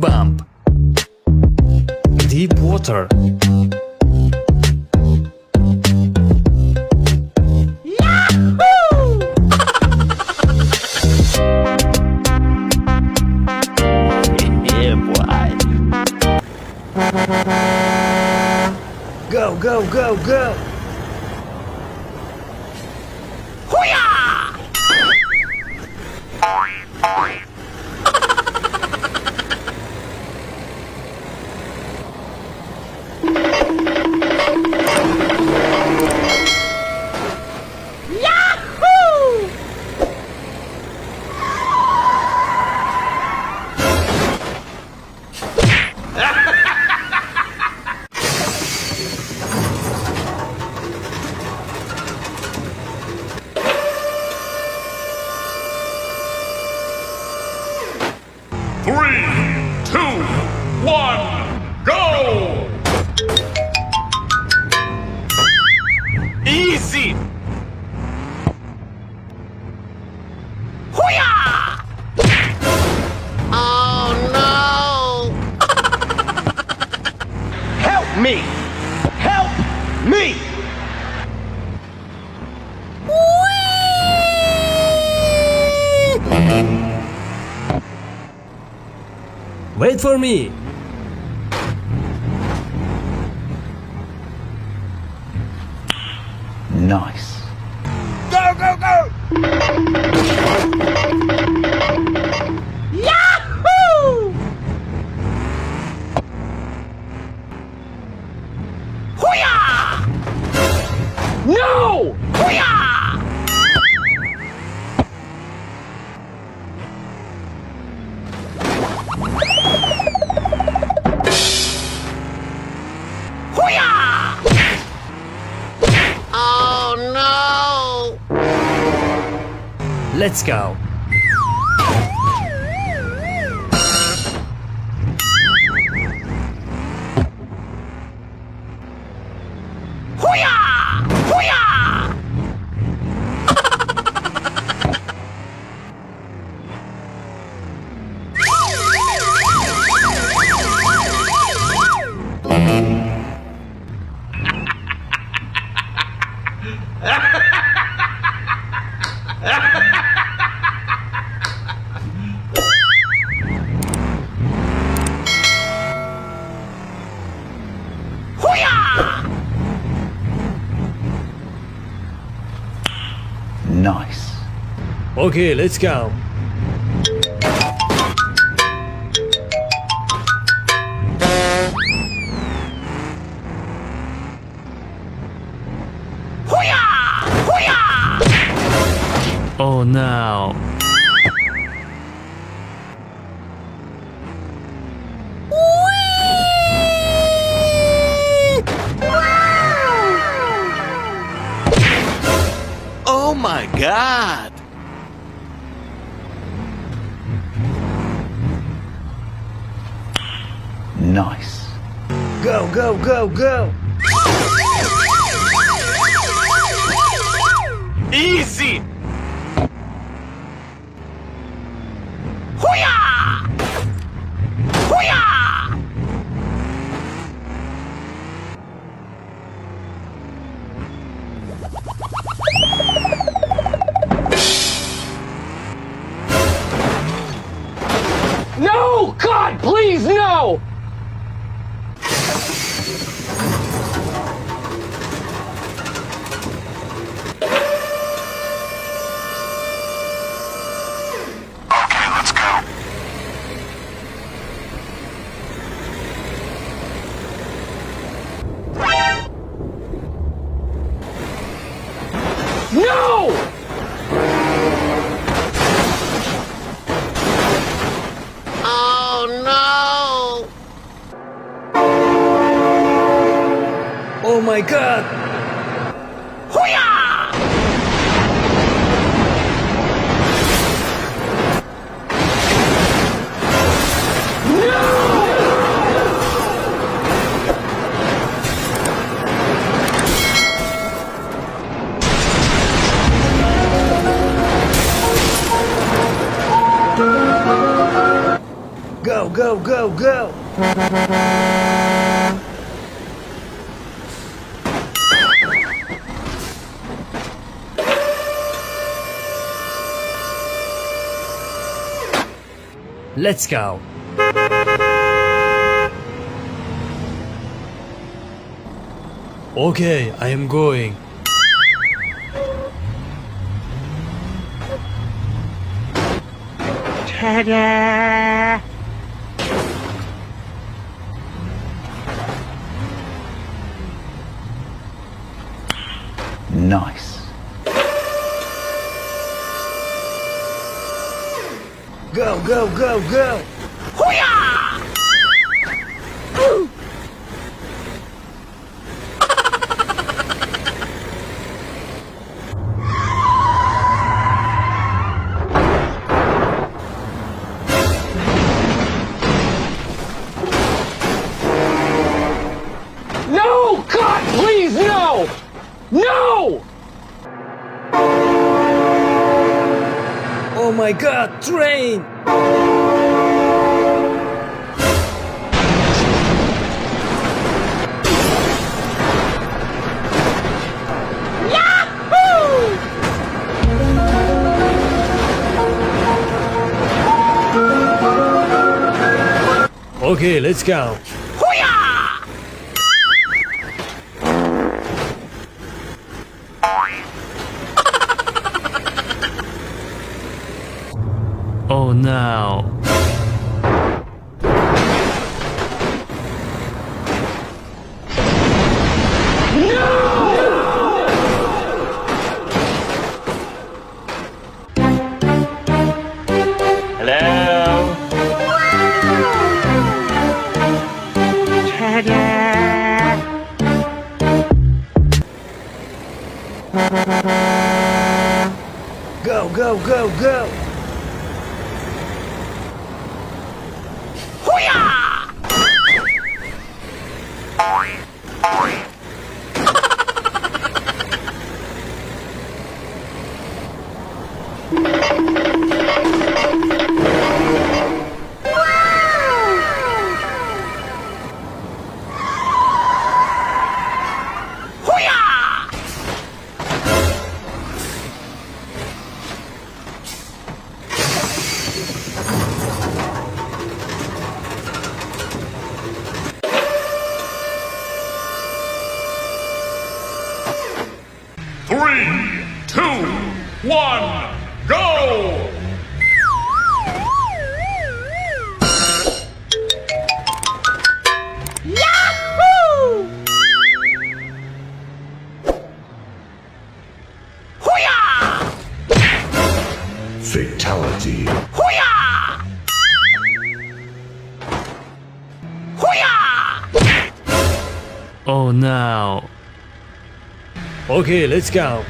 bump. Deep water. Yeah, boy. Go, go, go, go. Three, two, one, go! Easy. Oh no! Help me! Help me! Wait for me. Nice. Go, go, go! No! Oh no! Let's go. Nice. Okay, let's go. Oh no. Oh my God! Nice. Go, go, go, go. Easy! No! God, please, no! Okay, let's go. No! Oh no! Oh my god. Go, go, go, go! Let's go! Okay, I am going. Nice. Go, go, go, go! No! God, please, no! No! Oh my god, train! Okay, let's go. Oh no. Hello? Go, go, go, go! Three, two, one, go! Fatality. Oh no. Okay, let's go.